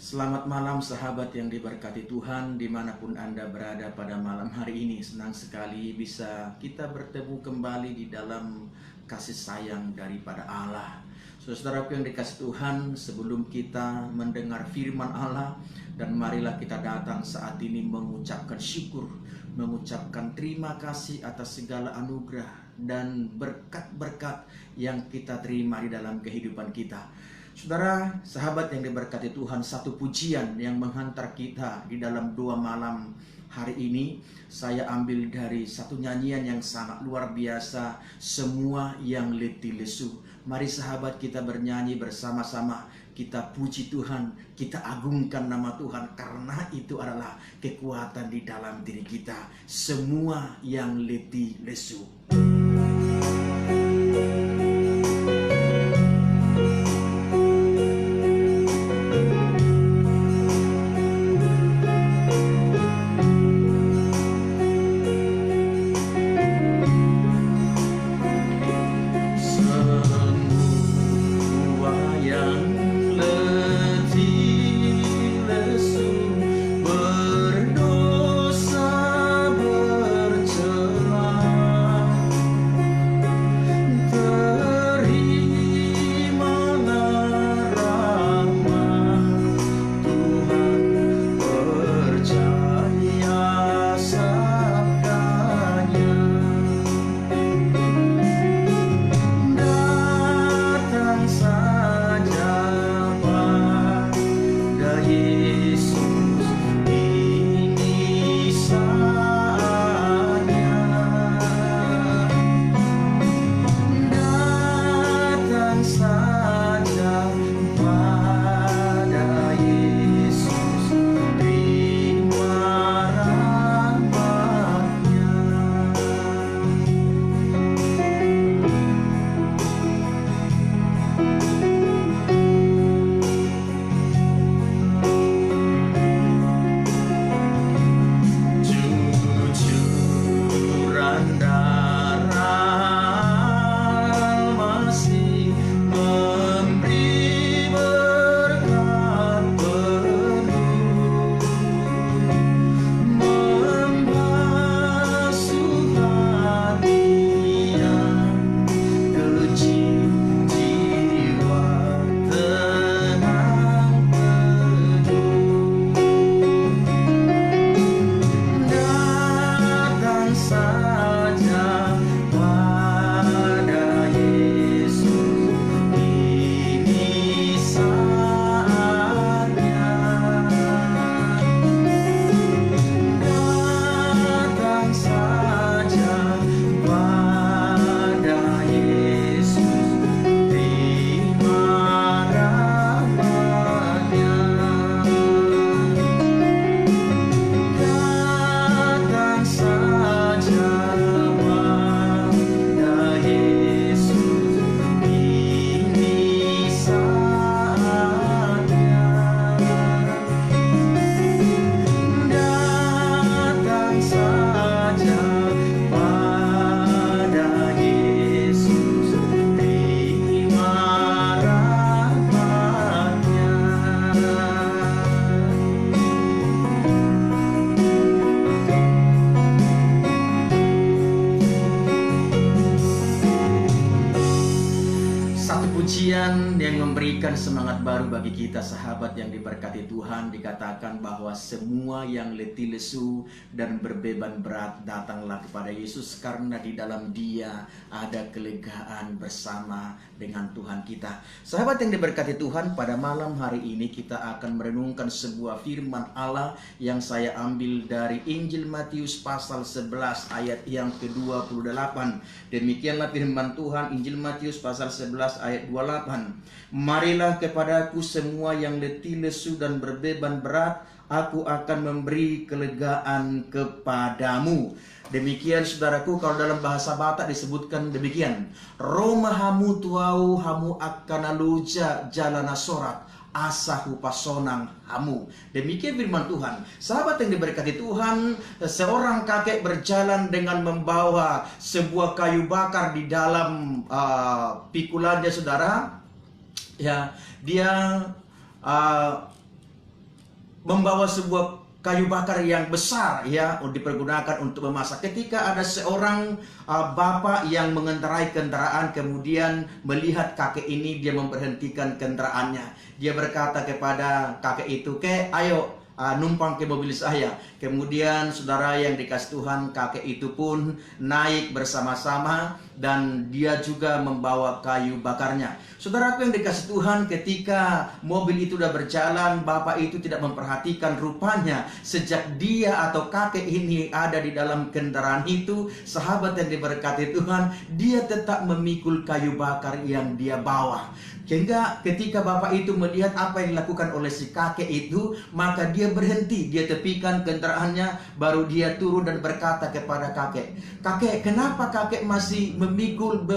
Selamat malam sahabat yang diberkati Tuhan dimanapun Anda berada pada malam hari ini. Senang sekali bisa kita bertemu kembali di dalam kasih sayang daripada Allah. Saudaraku yang dikasih Tuhan, sebelum kita mendengar firman Allah, dan marilah kita datang saat ini mengucapkan syukur, mengucapkan terima kasih atas segala anugerah dan berkat-berkat yang kita terima di dalam kehidupan kita. Saudara, sahabat yang diberkati Tuhan, satu pujian yang menghantar kita di dalam doa malam hari ini saya ambil dari satu nyanyian yang sangat luar biasa, Semua yang Letih Lesu. Mari sahabat kita bernyanyi bersama-sama, kita puji Tuhan, kita agungkan nama Tuhan, karena itu adalah kekuatan di dalam diri kita. Semua yang letih lesu. Pujian yang memberikan semangat baru bagi kita sahabat yang diberkati Tuhan. Dikatakan bahwa semua yang letih lesu dan berbeban berat datanglah kepada Yesus, karena di dalam Dia ada kelegaan bersama dengan Tuhan kita. Sahabat yang diberkati Tuhan, pada malam hari ini kita akan merenungkan sebuah firman Allah yang saya ambil dari Injil Matius pasal 11 ayat yang ke-28. Demikianlah firman Tuhan, Injil Matius pasal 11 ayat 28. Marilah kepadaku semua yang letih lesu dan berbeban berat, aku akan memberi kelegaan kepadamu. Demikian saudaraku, kalau dalam bahasa Batak disebutkan demikian, Roma hamu tuau hamu akan aluja jalana sorat asahu pasonang hamu. Demikian firman Tuhan. Sahabat yang diberkati Tuhan, seorang kakek berjalan dengan membawa sebuah kayu bakar di dalam pikulannya, saudara. Ya, dia membawa sebuah kayu bakar yang besar ya dipergunakan untuk memasak. Ketika ada seorang bapak yang mengendarai kendaraan, kemudian melihat kakek ini, dia memberhentikan kendaraannya. Dia berkata kepada kakek itu, "Kek, ayo numpang ke mobil saya." Kemudian saudara yang dikasih Tuhan, kakek itu pun naik bersama-sama dan dia juga membawa kayu bakarnya. Saudaraku yang dikasih Tuhan, ketika mobil itu sudah berjalan, bapak itu tidak memperhatikan rupanya sejak dia atau kakek ini ada di dalam kendaraan itu, sahabat yang diberkati Tuhan, dia tetap memikul kayu bakar yang dia bawa. Sehingga ketika bapak itu melihat apa yang dilakukan oleh si kakek itu, maka dia berhenti, dia tepikan kendaraannya, baru dia turun dan berkata kepada kakek, "Kakek, kenapa kakek masih memikul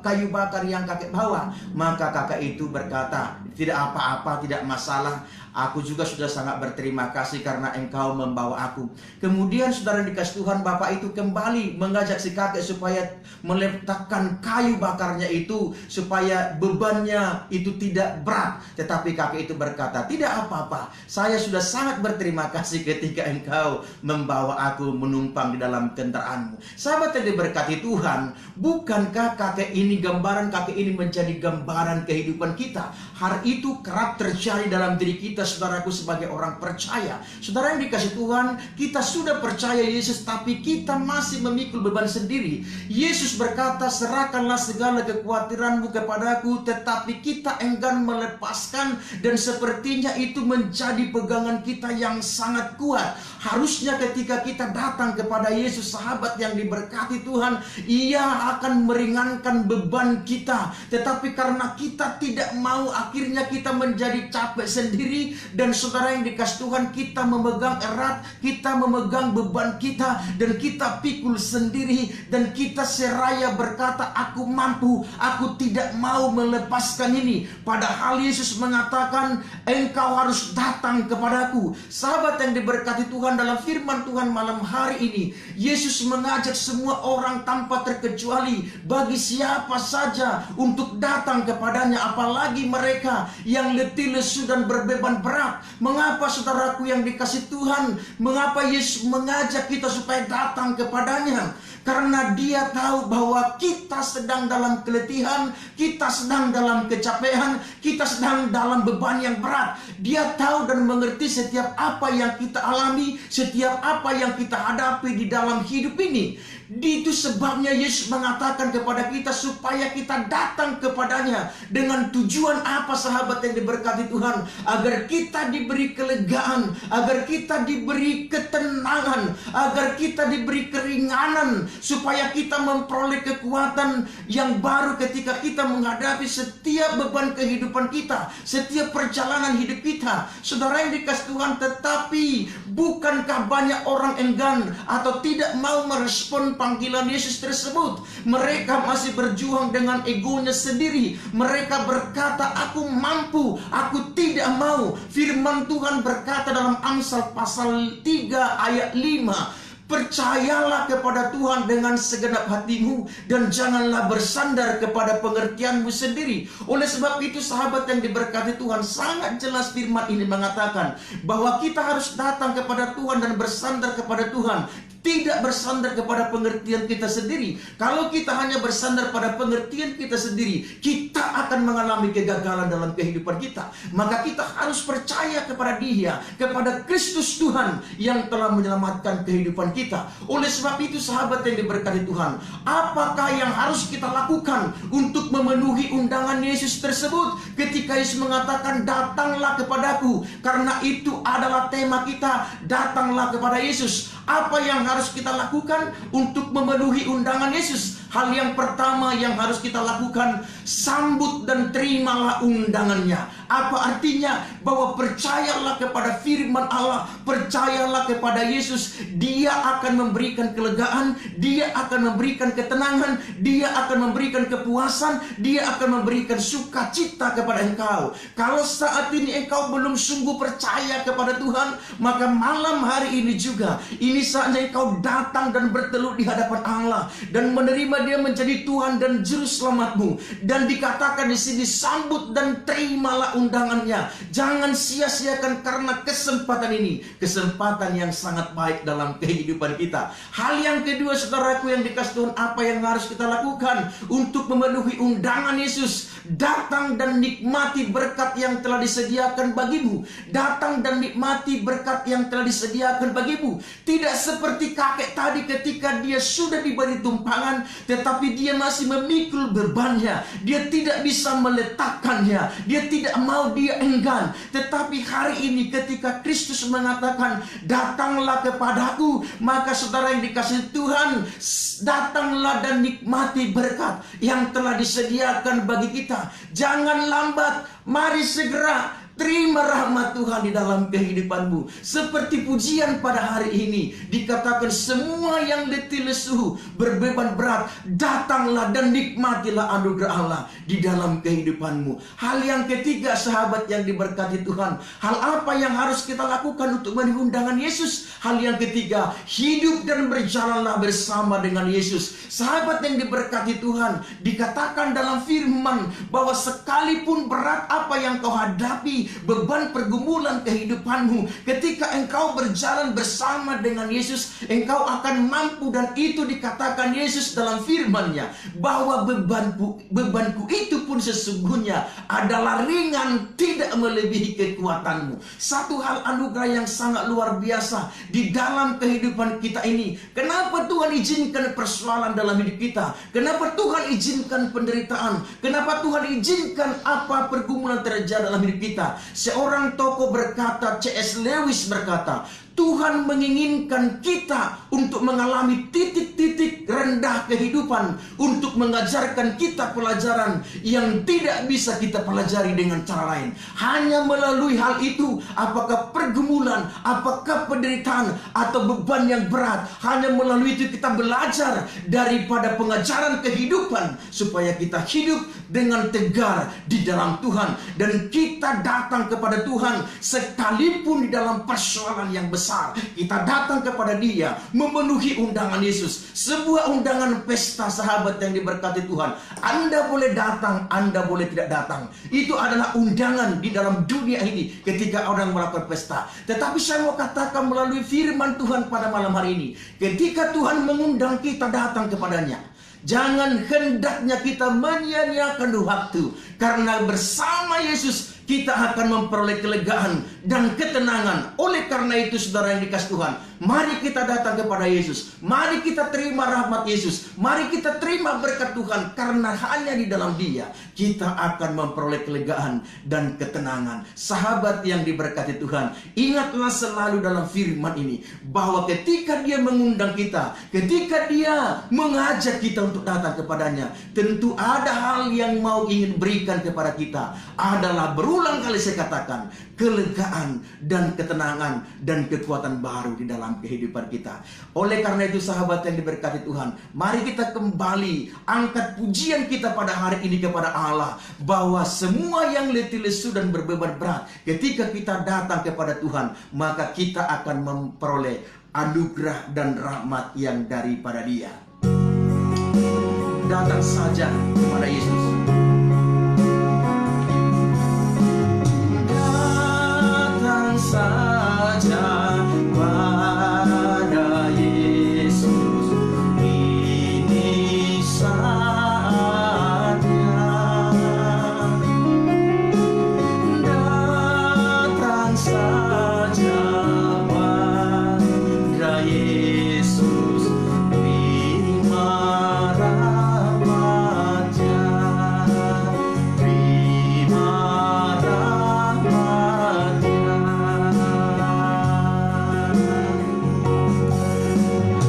kayu bakar yang kakek bawa?" Maka kakek itu berkata, "Tidak apa-apa, tidak masalah. Aku juga sudah sangat berterima kasih karena engkau membawa aku." Kemudian saudara dikasih Tuhan, bapak itu kembali mengajak si kakek supaya meletakkan kayu bakarnya itu, supaya bebannya itu tidak berat. Tetapi kakek itu berkata, "Tidak apa-apa, saya sudah sangat berterima kasih ketika engkau membawa aku menumpang di dalam kendaraanmu." Sahabat yang diberkati Tuhan, bukankah kakek ini, gambaran kakek ini menjadi gambaran kehidupan kita? Hal itu kerap terjadi dalam diri kita, saudaraku, sebagai orang percaya. Saudara yang dikasih Tuhan, kita sudah percaya Yesus, tapi kita masih memikul beban sendiri. Yesus berkata, "Serahkanlah segala kekhawatiranmu kepadaku," tetapi kita enggan melepaskan, dan sepertinya itu menjadi pegangan kita yang sangat kuat. Harusnya ketika kita datang kepada Yesus, sahabat yang diberkati Tuhan, Ia akan meringankan beban kita. Tetapi karena kita tidak mau, akhirnya kita menjadi capek sendiri. Dan saudara yang dikasih Tuhan, kita memegang erat, kita memegang beban kita, dan kita pikul sendiri, dan kita seraya berkata, "Aku mampu, aku tidak mau melepaskan ini." Padahal Yesus mengatakan, "Engkau harus datang kepadaku." Sahabat yang diberkati Tuhan, dalam firman Tuhan malam hari ini, Yesus mengajak semua orang tanpa terkecuali, bagi siapa saja, untuk datang kepadanya, apalagi mereka yang letih, lesu, dan berbeban berat. Mengapa saudaraku yang dikasih Tuhan, mengapa Yesus mengajak kita supaya datang kepadanya? Karena Dia tahu bahwa kita sedang dalam keletihan, kita sedang dalam kecapean, kita sedang dalam beban yang berat. Dia tahu dan mengerti setiap apa yang kita alami, setiap apa yang kita hadapi di dalam hidup ini. Itu sebabnya Yesus mengatakan kepada kita supaya kita datang kepadanya. Dengan tujuan apa, sahabat yang diberkati Tuhan? Agar kita diberi kelegaan, agar kita diberi ketenangan, agar kita diberi keringanan, supaya kita memperoleh kekuatan yang baru ketika kita menghadapi setiap beban kehidupan kita, setiap perjalanan hidup kita. Saudara yang dikasih Tuhan, tetapi bukankah banyak orang enggan atau tidak mau merespon panggilan Yesus tersebut? Mereka masih berjuang dengan egonya sendiri. Mereka berkata, "Aku mampu, aku tidak mau." Firman Tuhan berkata dalam Amsal pasal 3 ayat 5, "Percayalah kepada Tuhan dengan segenap hatimu, dan janganlah bersandar kepada pengertianmu sendiri." Oleh sebab itu, sahabat yang diberkati Tuhan, sangat jelas firman ini mengatakan bahwa kita harus datang kepada Tuhan dan bersandar kepada Tuhan, tidak bersandar kepada pengertian kita sendiri. Kalau kita hanya bersandar pada pengertian kita sendiri, kita akan mengalami kegagalan dalam kehidupan kita. Maka kita harus percaya kepada Dia, kepada Kristus Tuhan yang telah menyelamatkan kehidupan kita. Oleh sebab itu, sahabat yang diberkati Tuhan, apakah yang harus kita lakukan untuk memenuhi undangan Yesus tersebut? Ketika Yesus mengatakan, "Datanglah kepadaku," karena itu adalah tema kita, datanglah kepada Yesus. Apa yang harus kita lakukan untuk memenuhi undangan Yesus? Hal yang pertama yang harus kita lakukan, sambut dan terimalah undangannya. Apa artinya? Bahwa percayalah kepada firman Allah, percayalah kepada Yesus. Dia akan memberikan kelegaan, Dia akan memberikan ketenangan, Dia akan memberikan kepuasan, Dia akan memberikan sukacita kepada engkau. Kalau saat ini engkau belum sungguh percaya kepada Tuhan, maka malam hari ini juga, ini saatnya engkau datang dan bertelut di hadapan Allah dan menerima Terimalah dia menjadi Tuhan dan Juru Selamatmu. Dan dikatakan di sini, sambut dan terimalah undangannya. Jangan sia-siakan karena kesempatan ini. Kesempatan yang sangat baik dalam kehidupan kita. Hal yang kedua, saudaraku yang dikasih Tuhan, apa yang harus kita lakukan untuk memenuhi undangan Yesus? Datang dan nikmati berkat yang telah disediakan bagimu. Datang dan nikmati berkat yang telah disediakan bagimu. Tidak seperti kakek tadi ketika dia sudah diberi tumpangan, tetapi dia masih memikul bebannya. Dia tidak bisa meletakkannya. Dia tidak mau, dia enggan. Tetapi hari ini ketika Kristus mengatakan, datanglah kepadaku, maka saudara yang dikasihi Tuhan, datanglah dan nikmati berkat yang telah disediakan bagi kita. Jangan lambat, mari segera terima rahmat Tuhan di dalam kehidupanmu. Seperti pujian pada hari ini, dikatakan semua yang letih lesu, berbeban berat, datanglah dan nikmatilah anugerah Allah di dalam kehidupanmu. Hal yang ketiga, sahabat yang diberkati Tuhan, hal apa yang harus kita lakukan untuk memenuhi undangan Yesus? Hal yang ketiga, hidup dan berjalanlah bersama dengan Yesus. Sahabat yang diberkati Tuhan, dikatakan dalam firman bahwa sekalipun berat apa yang kau hadapi, beban pergumulan kehidupanmu, ketika engkau berjalan bersama dengan Yesus, engkau akan mampu. Dan itu dikatakan Yesus dalam firman-Nya, bahwa bebanku itu pun sesungguhnya adalah ringan, tidak melebihi kekuatanmu. Satu hal anugerah yang sangat luar biasa di dalam kehidupan kita ini. Kenapa Tuhan izinkan persoalan dalam hidup kita? Kenapa Tuhan izinkan penderitaan? Kenapa Tuhan izinkan apa pergumulan terjadi dalam hidup kita? Seorang tokoh berkata, C.S. Lewis berkata, Tuhan menginginkan kita untuk mengalami titik-titik rendah kehidupan, untuk mengajarkan kita pelajaran yang tidak bisa kita pelajari dengan cara lain. Hanya melalui hal itu, apakah pergumulan, apakah penderitaan, atau beban yang berat, hanya melalui itu kita belajar daripada pengajaran kehidupan, supaya kita hidup dengan tegar di dalam Tuhan. Dan kita datang kepada Tuhan sekalipun di dalam persoalan yang besar. Kita datang kepada Dia, memenuhi undangan Yesus. Sebuah undangan pesta, sahabat yang diberkati Tuhan. Anda boleh datang, Anda boleh tidak datang. Itu adalah undangan di dalam dunia ini ketika orang melakukan pesta. Tetapi saya mau katakan melalui firman Tuhan pada malam hari ini, ketika Tuhan mengundang kita datang kepadanya, jangan hendaknya kita menyia-nyiakan waktu, karena bersama Yesus kita akan memperoleh kelegaan dan ketenangan. Oleh karena itu, saudara yang dikasihi Tuhan, mari kita datang kepada Yesus. Mari kita terima rahmat Yesus. Mari kita terima berkat Tuhan, karena hanya di dalam Dia kita akan memperoleh kelegaan dan ketenangan. Sahabat yang diberkati Tuhan, ingatlah selalu dalam firman ini, bahwa ketika Dia mengundang kita, ketika Dia mengajak kita untuk datang kepadanya, tentu ada hal yang mau ingin berikan kepada kita. Adalah berulang kali saya katakan, kelegaan dan ketenangan dan kekuatan baru di dalam kehidupan kita. Oleh karena itu, sahabat yang diberkati Tuhan, mari kita kembali angkat pujian kita pada hari ini kepada Allah, bahwa semua yang letih lesu dan berbeban berat, ketika kita datang kepada Tuhan, maka kita akan memperoleh anugerah dan rahmat yang daripada Dia. Datang saja kepada Yesus. Saja pada Yesus, ini saatnya. Datang saja pada Yesus, terima rahmat-Nya, terima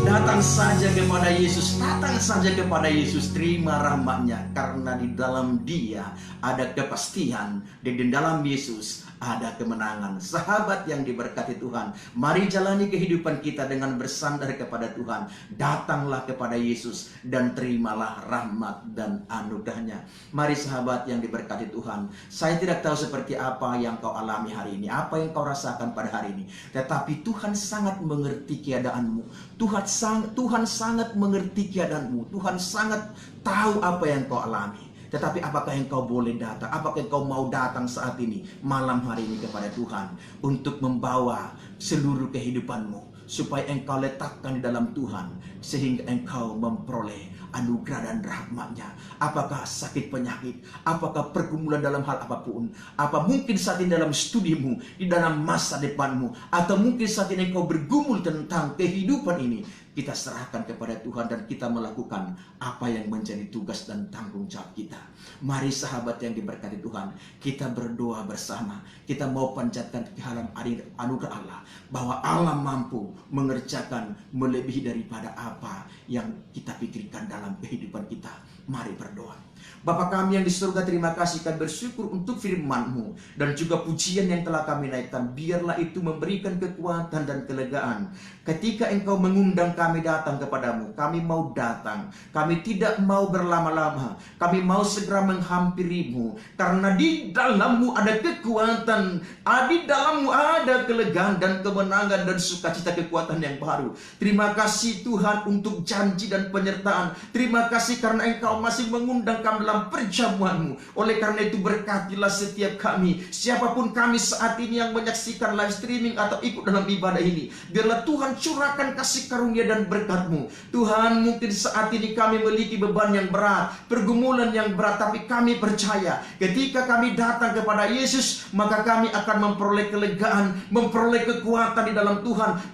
datang saja kepada Yesus, datang saja kepada Yesus, terima rahmat-Nya, karena di dalam Dia ada kepastian, dan di dalam Yesus ada kemenangan. Sahabat yang diberkati Tuhan, mari jalani kehidupan kita dengan bersandar kepada Tuhan. Datanglah kepada Yesus dan terimalah rahmat dan anugerahnya. Mari sahabat yang diberkati Tuhan, saya tidak tahu seperti apa yang kau alami hari ini, apa yang kau rasakan pada hari ini, tetapi Tuhan sangat mengerti keadaanmu. Tuhan sangat mengerti keadaanmu. Tuhan sangat tahu apa yang kau alami. Tetapi apakah engkau boleh datang? Apakah engkau mau datang saat ini, malam hari ini kepada Tuhan, untuk membawa seluruh kehidupanmu, supaya engkau letakkan di dalam Tuhan, sehingga engkau memperoleh anugerah dan rahmat-Nya. Apakah sakit penyakit, apakah pergumulan dalam hal apapun, apa mungkin saat ini dalam studimu, di dalam masa depanmu, atau mungkin saat ini engkau bergumul tentang kehidupan ini, kita serahkan kepada Tuhan dan kita melakukan apa yang menjadi tugas dan tanggung jawab kita. Mari sahabat yang diberkati Tuhan, kita berdoa bersama. Kita mau panjatkan kehalan anugerah Allah, bahwa Allah mampu mengerjakan melebihi daripada apa yang kita pikirkan dalam kehidupan kita. Mari berdoa. Bapa kami yang di surga, terima kasih, kami bersyukur untuk firman-Mu dan juga pujian yang telah kami naikkan. Biarlah itu memberikan kekuatan dan kelegaan. Ketika Engkau mengundang kami datang kepadamu, kami mau datang. Kami tidak mau berlama-lama. Kami mau segera menghampiri-Mu, karena di dalam-Mu ada kekuatan, di dalam-Mu ada kelegaan dan kemenangan dan sukacita, kekuatan yang baru. Terima kasih Tuhan untuk janji dan penyertaan. Terima kasih karena Engkau masih mengundang kami dalam perjamuan-Mu. Oleh karena itu berkatilah setiap kami, siapapun kami saat ini yang menyaksikan live streaming atau ikut dalam ibadah ini. Biarlah Tuhan curahkan kasih karunia dan berkat-Mu. Tuhan, mungkin saat ini kami memiliki beban yang berat, pergumulan yang berat, tapi kami percaya ketika kami datang kepada Yesus, maka kami akan memperoleh kelegaan, memperoleh kekuatan di dalam Tuhan,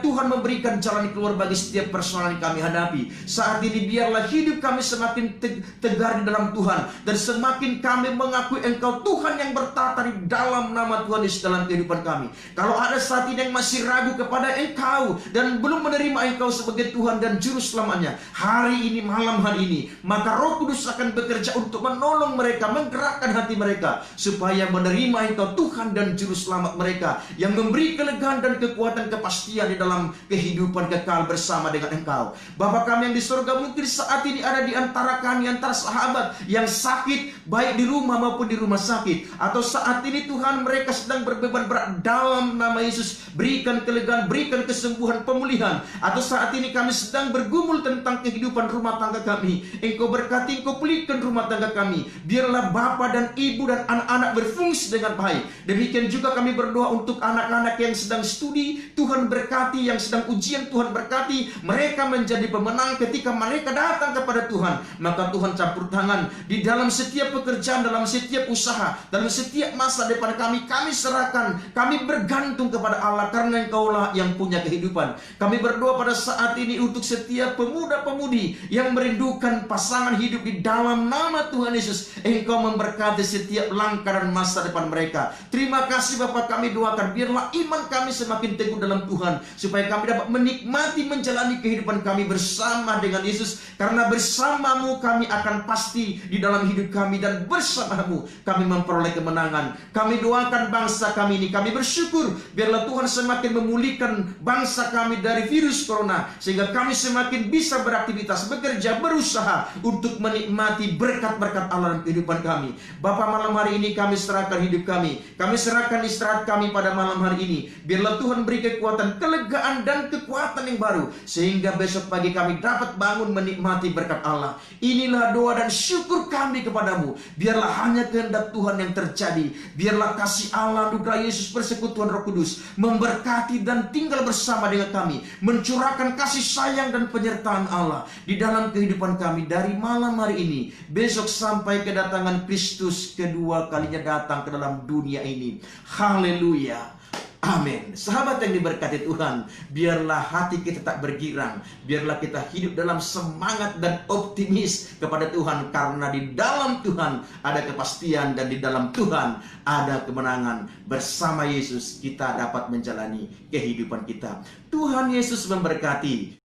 Tuhan memberikan jalan keluar bagi setiap persoalan yang kami hadapi. Saat ini biarlah hidup kami semakin tegar di dalam Tuhan, dan semakin kami mengakui Engkau Tuhan yang bertata di dalam nama Tuhan Yesus dalam kehidupan kami. Kalau ada saat ini yang masih ragu kepada Engkau dan belum menerima Engkau sebagai Tuhan dan Juru Selamatnya, hari ini, malam hari ini, maka Roh Kudus akan bekerja untuk menolong mereka, menggerakkan hati mereka supaya menerima Engkau Tuhan dan Juru Selamat mereka, yang memberi kelegaan dan kekuatan, kepastian di dalam kehidupan kekal bersama dengan Engkau. Bapa kami yang di surga, mungkin saat ini ada di antara kami, antara sahabat yang sakit, baik di rumah maupun di rumah sakit, atau saat ini Tuhan mereka sedang berbeban berat, dalam nama Yesus berikan kelegaan, berikan kesembuhan, pemulihan. Atau saat ini kami sedang bergumul tentang kehidupan rumah tangga kami, Engkau berkati, Engkau pulihkan rumah tangga kami. Biarlah bapa dan ibu dan anak-anak berfungsi dengan baik. Demikian juga kami berdoa untuk anak-anak yang sedang studi, Tuhan berkati, yang sedang ujian, Tuhan berkati mereka menjadi pemenang ketika mereka datang kepada Tuhan. Maka Tuhan campur tangan di dalam setiap pekerjaan, dalam setiap usaha, dalam setiap masa depan kami serahkan, kami bergantung kepada Allah, karena Engkaulah yang punya kehidupan. Kami berdoa pada saat ini untuk setiap pemuda-pemudi yang merindukan pasangan hidup di dalam nama Tuhan Yesus. Engkau memberkati setiap langkah dan masa depan mereka. Terima kasih Bapa, kami doakan biarlah iman kami semakin teguh dalam Tuhan, supaya kami dapat menikmati menjalani kehidupan kami bersama dengan Yesus, karena bersama-Mu kami akan pasti di dalam hidup kami, dan bersama-Mu kami memperoleh kemenangan. Kami doakan bangsa kami ini, kami bersyukur biarlah Tuhan semakin memulihkan bangsa kami dari virus corona, sehingga kami semakin bisa beraktivitas, bekerja, berusaha untuk menikmati berkat-berkat Allah dalam kehidupan kami. Bapa, malam hari ini kami serahkan hidup kami serahkan istirahat kami pada malam hari ini. Biarlah Tuhan beri kekuatan, kelegaan dan kekuatan yang baru, sehingga besok pagi kami dapat bangun menikmati berkat Allah. Inilah doa dan syukur kami kepadamu. Biarlah hanya kehendak Tuhan yang terjadi. Biarlah kasih Allah, anugerah Yesus, persekutuan Roh Kudus memberkati dan tinggal bersama dengan kami, mencurahkan kasih sayang dan penyertaan Allah di dalam kehidupan kami dari malam hari ini, besok sampai kedatangan Kristus kedua kalinya datang ke dalam dunia ini. Haleluya. Amin. Sahabat yang diberkati Tuhan, biarlah hati kita tak bergirang, biarlah kita hidup dalam semangat dan optimis kepada Tuhan, karena di dalam Tuhan ada kepastian, dan di dalam Tuhan ada kemenangan. Bersama Yesus kita dapat menjalani kehidupan kita. Tuhan Yesus memberkati.